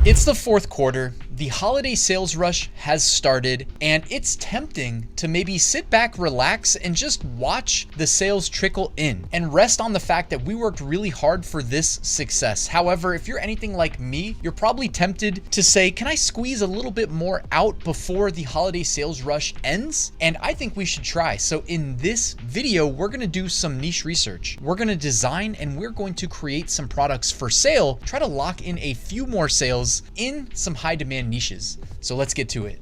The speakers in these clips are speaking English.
It's the fourth quarter, the holiday sales rush has started, and it's tempting to maybe sit back, relax, and just watch the sales trickle in and rest on the fact that we worked really hard for this success. However, if you're anything like me, you're probably tempted to say, can I squeeze a little bit more out before the holiday sales rush ends? And I think we should try. So in this video, we're gonna do some niche research. We're gonna design and we're going to create some products for sale, try to lock in a few more sales in some high demand niches. So let's get to it.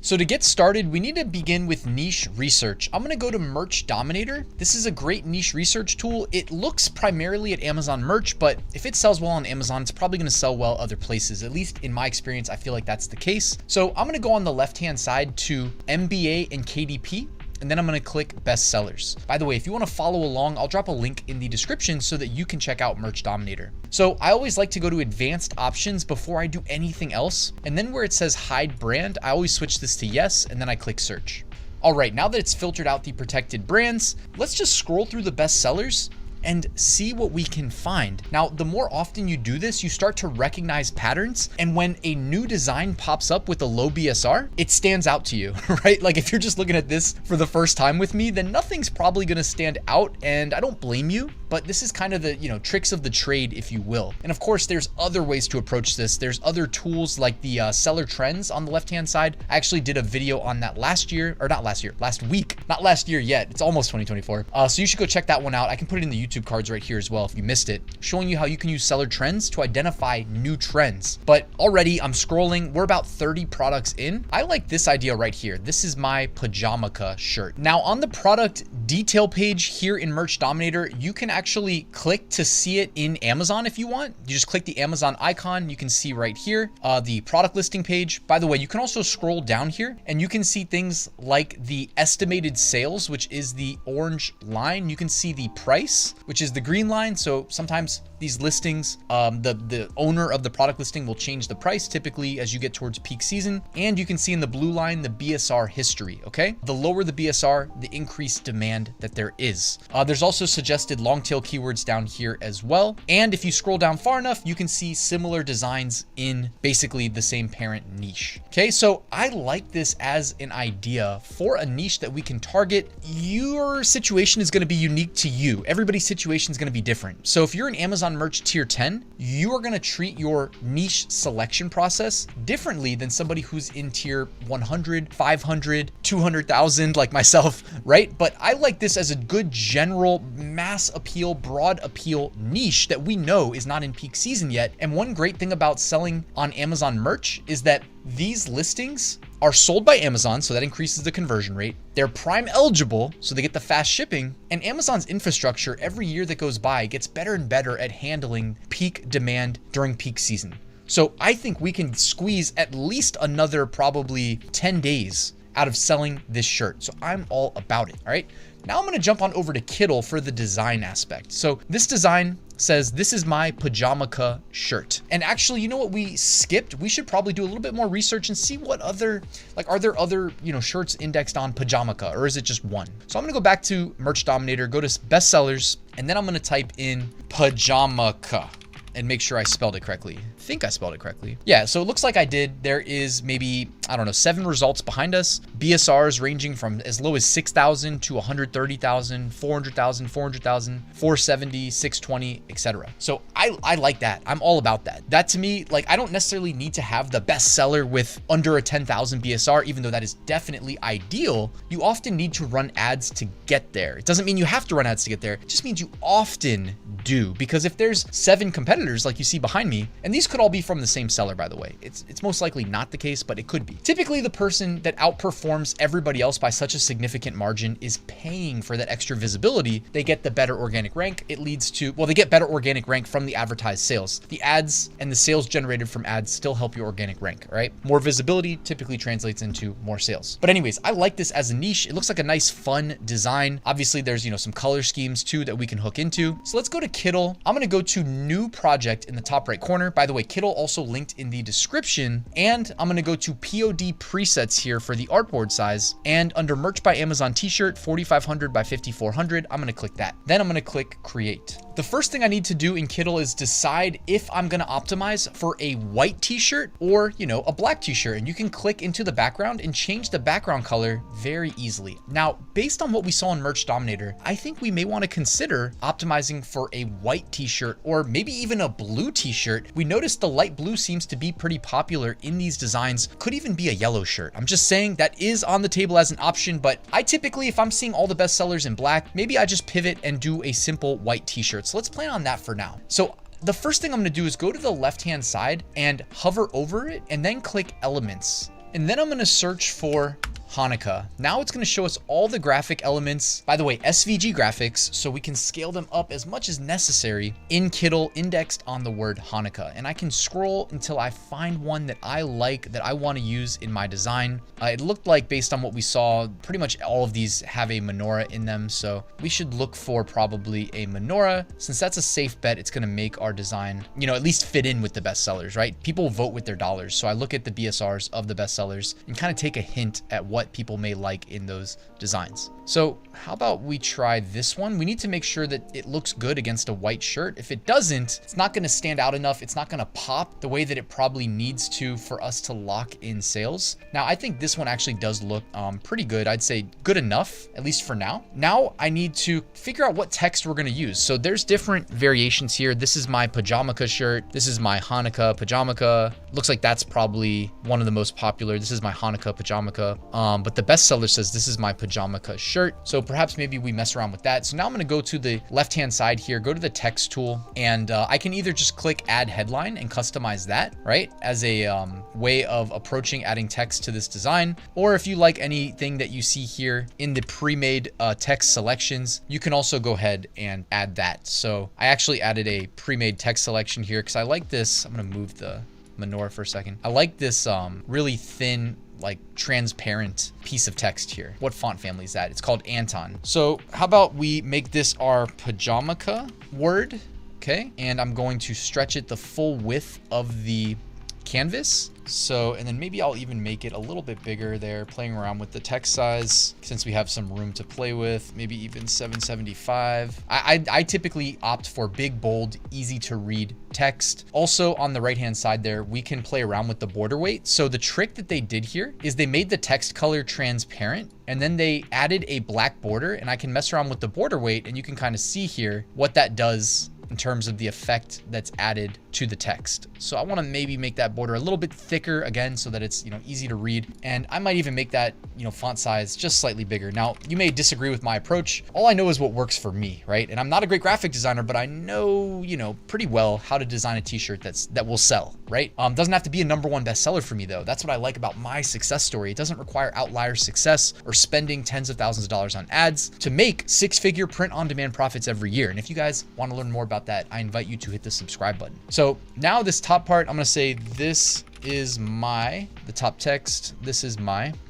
So to get started, we need to begin with niche research. I'm gonna go to Merch Dominator. This is a great niche research tool. It looks primarily at Amazon merch, but if it sells well on Amazon, it's probably gonna sell well other places. At least in my experience, I feel like that's the case. So I'm gonna go on the left-hand side to MBA and KDP. And then I'm gonna click best sellers. By the way, if you wanna follow along, I'll drop a link in the description so that you can check out Merch Dominator. So I always like to go to advanced options before I do anything else. And then where it says hide brand, I always switch this to yes, and then I click search. All right, now that it's filtered out the protected brands, let's just scroll through the best sellers and see what we can find. Now, the more often you do this, you start to recognize patterns. And when a new design pops up with a low BSR, it stands out to you, right? Like if you're just looking at this for the first time with me, then nothing's probably gonna stand out, and I don't blame you, but this is kind of the, tricks of the trade, if you will. And of course, there's other ways to approach this. There's other tools like the seller trends on the left-hand side. I actually did a video on that last week, not last year yet. It's almost 2024. So you should go check that one out. I can put it in the YouTube cards right here as well if you missed it, showing you how you can use seller trends to identify new trends. But already I'm scrolling, we're about 30 products in. I like this idea right here. This is my pajamaca shirt. Now on the product detail page here in Merch Dominator, you can actually click to see it in Amazon if you want. You just click the Amazon icon. You can see right here, the product listing page. By the way, you can also scroll down here and you can see things like the estimated sales, which is the orange line. You can see the price, which is the green line. So sometimes these listings, the owner of the product listing will change the price typically as you get towards peak season. And you can see in the blue line, the BSR history, okay? The lower the BSR, the increased demand that there is. There's also suggested long tail keywords down here as well. And if you scroll down far enough, you can see similar designs in basically the same parent niche. Okay, so I like this as an idea for a niche that we can target. Your situation is gonna be unique to you. Everybody's situation is gonna be different. So if you're an Amazon merch tier 10, you are gonna treat your niche selection process differently than somebody who's in tier 100, 500, 200,000 like myself, right? But I like this as a good general mass appeal, broad appeal niche that we know is not in peak season yet. And one great thing about selling on Amazon merch is that these listings are sold by Amazon, so that increases the conversion rate. They're Prime eligible, so they get the fast shipping. And Amazon's infrastructure every year that goes by gets better and better at handling peak demand during peak season. So I think we can squeeze at least another probably 10 days out of selling this shirt. So I'm all about it, all right? Now I'm gonna jump on over to Kittl for the design aspect. So this design says, this is my pajamaca shirt. And actually, you know what we skipped? We should probably do a little bit more research and see what other, are there other, shirts indexed on pajamaca, or is it just one? So I'm gonna go back to Merch Dominator, go to best sellers, and then I'm gonna type in pajamaca and make sure I spelled it correctly. I think I spelled it correctly. Yeah, so it looks like I did. There is maybe, 7 results behind us. BSRs ranging from as low as 6,000 to 130,000, 400,000, 400,000, 470, 620, etc. So I like that. I'm all about that. That to me, I don't necessarily need to have the best seller with under a 10,000 BSR, even though that is definitely ideal. You often need to run ads to get there. It doesn't mean you have to run ads to get there. It just means you often do, because if there's 7 competitors like you see behind me, and these could all be from the same seller, by the way. It's most likely not the case, but it could be. Typically, the person that outperforms everybody else by such a significant margin is paying for that extra visibility. They get the better organic rank. It leads to, well, they get better organic rank from the advertised sales. The ads and the sales generated from ads still help your organic rank, right? More visibility typically translates into more sales. But anyways, I like this as a niche. It looks like a nice, fun design. Obviously, there's, some color schemes too that we can hook into. So let's go to Kittl. I'm gonna go to new project project in the top right corner. By the way, Kittl also linked in the description. And I'm going to go to POD presets here for the artboard size. And under merch by Amazon t-shirt, 4,500 by 5,400, I'm going to click that. Then I'm going to click create. The first thing I need to do in Kittl is decide if I'm going to optimize for a white t-shirt or, a black t-shirt. And you can click into the background and change the background color very easily. Now, based on what we saw in Merch Dominator, I think we may want to consider optimizing for a white t-shirt or maybe even a blue t-shirt. We noticed the light blue seems to be pretty popular in these designs. Could even be a yellow shirt. I'm just saying that is on the table as an option, but I typically, if I'm seeing all the best sellers in black, maybe I just pivot and do a simple white t-shirt. So let's plan on that for now. So the first thing I'm going to do is go to the left-hand side and hover over it and then click elements. And then I'm going to search for Hanukkah. Now it's going to show us all the graphic elements, by the way, SVG graphics, so we can scale them up as much as necessary in Kittl, indexed on the word Hanukkah. And I can scroll until I find one that I like, that I want to use in my design. It looked like, based on what we saw, pretty much all of these have a menorah in them. So we should look for probably a menorah. Since that's a safe bet, it's going to make our design, at least fit in with the best sellers, right? People vote with their dollars. So I look at the BSRs of the best sellers and kind of take a hint at what people may like in those designs. So how about we try this one? We need to make sure that it looks good against a white shirt. If it doesn't, it's not going to stand out enough. It's not going to pop the way that it probably needs to for us to lock in sales. Now, I think this one actually does look pretty good. I'd say good enough, at least for now. Now I need to figure out what text we're going to use. So there's different variations here. This is my pajamaka shirt. This is my Hanukkah pajamaka. Looks like that's probably one of the most popular. This is my Hanukkah pajamaka. But the bestseller says this is my pajamaka shirt. So perhaps maybe we mess around with that. So now I'm going to go to the left-hand side here, go to the text tool, and I can either just click add headline and customize that, right? As a way of approaching adding text to this design. Or if you like anything that you see here in the pre-made text selections, you can also go ahead and add that. So I actually added a pre-made text selection here because I like this. I'm going to move the menorah for a second. I like this really thin, like transparent piece of text here. What font family is that? It's called Anton. So how about we make this our pajamaka word? Okay. And I'm going to stretch it the full width of the canvas. So, and then maybe I'll even make it a little bit bigger there, playing around with the text size since we have some room to play with, maybe even 775. I typically opt for big, bold, easy to read text. Also on the right-hand side there, we can play around with the border weight. So the trick that they did here is they made the text color transparent and then they added a black border, and I can mess around with the border weight and you can kind of see here what that does in terms of the effect that's added to the text. So I want to maybe make that border a little bit thicker again so that it's, easy to read. And I might even make that, font size just slightly bigger. Now, you may disagree with my approach. All I know is what works for me, right? And I'm not a great graphic designer, but I know, pretty well how to design a t-shirt that will sell, right? Doesn't have to be a #1 bestseller for me though. That's what I like about my success story. It doesn't require outlier success or spending tens of thousands of dollars on ads to make 6-figure print-on-demand profits every year. And if you guys want to learn more about that, I invite you to hit the subscribe button. So now this top part, I'm going to say this is the top text. This is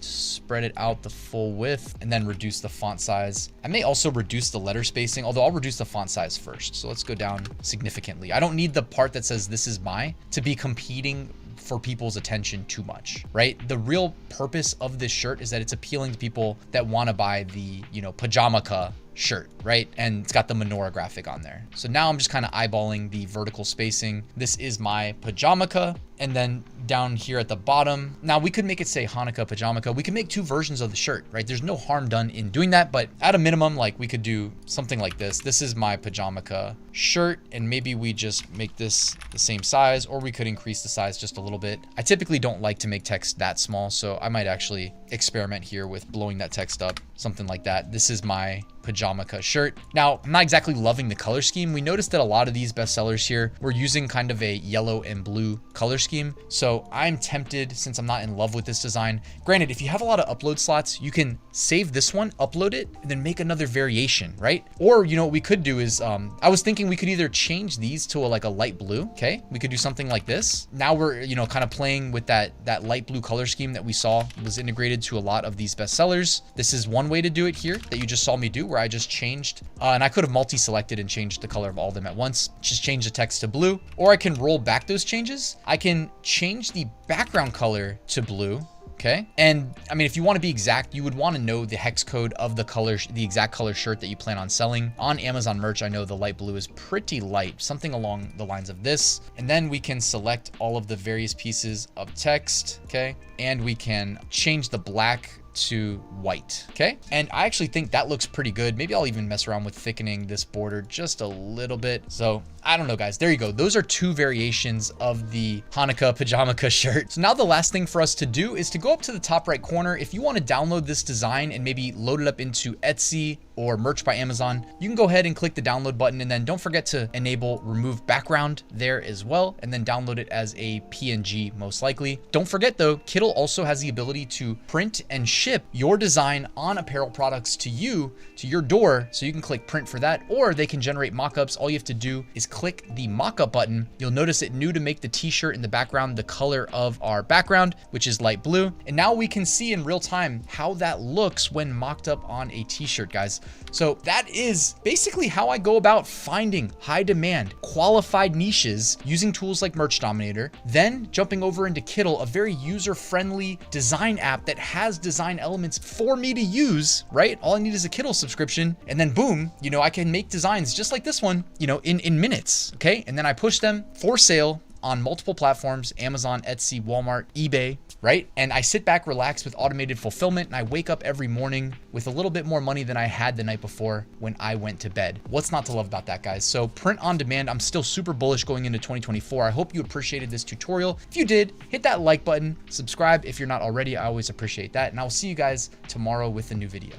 spread it out the full width and then reduce the font size. I may also reduce the letter spacing, although I'll reduce the font size first. So let's go down significantly. I don't need the part that says this is to be competing for people's attention too much, right? The real purpose of this shirt is that it's appealing to people that want to buy the, pajamaka shirt, right? And it's got the menorah graphic on there. So now I'm just kind of eyeballing the vertical spacing. This is my pajamaka. And then down here at the bottom, now we could make it say Hanukkah pajamaka. We could make 2 versions of the shirt, right? There's no harm done in doing that, but at a minimum, like we could do something like this. This is my pajamaka shirt, and maybe we just make this the same size, or we could increase the size just a little bit. I typically don't like to make text that small, so I might actually experiment here with blowing that text up, something like that. This is my pajamaka shirt. Now, I'm not exactly loving the color scheme. We noticed that a lot of these bestsellers here were using kind of a yellow and blue color scheme. So I'm tempted, since I'm not in love with this design. Granted, if you have a lot of upload slots, you can save this one, upload it, and then make another variation, right? Or, what we could do is, I was thinking we could either change these to a light blue. Okay. We could do something like this. Now we're, kind of playing with that light blue color scheme that we saw was integrated to a lot of these bestsellers. This is one one way to do it here that you just saw me do, where I just changed, and I could have multi-selected and changed the color of all of them at once. Just change the text to blue, or I can roll back those changes. I can change the background color to blue. Okay. And I mean, if you want to be exact, you would want to know the hex code of the color, the exact color shirt that you plan on selling. On Amazon merch, I know the light blue is pretty light, something along the lines of this. And then we can select all of the various pieces of text. Okay. And we can change the black to white. Okay. And I actually think that looks pretty good. Maybe I'll even mess around with thickening this border just a little bit. So I don't know, guys. There you go. Those are two variations of the Hanukkah pajamaka shirt. So now the last thing for us to do is to go up to the top right corner. If you want to download this design and maybe load it up into Etsy or Merch by Amazon, you can go ahead and click the download button, and then don't forget to enable remove background there as well, and then download it as a PNG most likely. Don't forget though, Kittl also has the ability to print and ship your design on apparel products to you, to your door. So you can click print for that, or they can generate mockups. All you have to do is click the mockup button. You'll notice it knew to make the t-shirt in the background the color of our background, which is light blue. And now we can see in real time how that looks when mocked up on a t-shirt, guys. So that is basically how I go about finding high demand, qualified niches using tools like Merch Dominator, then jumping over into Kittl, a very user-friendly design app that has design elements for me to use, right? All I need is a Kittl subscription, and then boom, you know, I can make designs just like this one, you know, in minutes, okay? And then I push them for sale on multiple platforms, Amazon, Etsy, Walmart, eBay, right? And I sit back, relax with automated fulfillment, and I wake up every morning with a little bit more money than I had the night before when I went to bed. What's not to love about that, guys? So print on demand, I'm still super bullish going into 2024. I hope you appreciated this tutorial. If you did, hit that like button, subscribe if you're not already. I always appreciate that. And I'll see you guys tomorrow with a new video.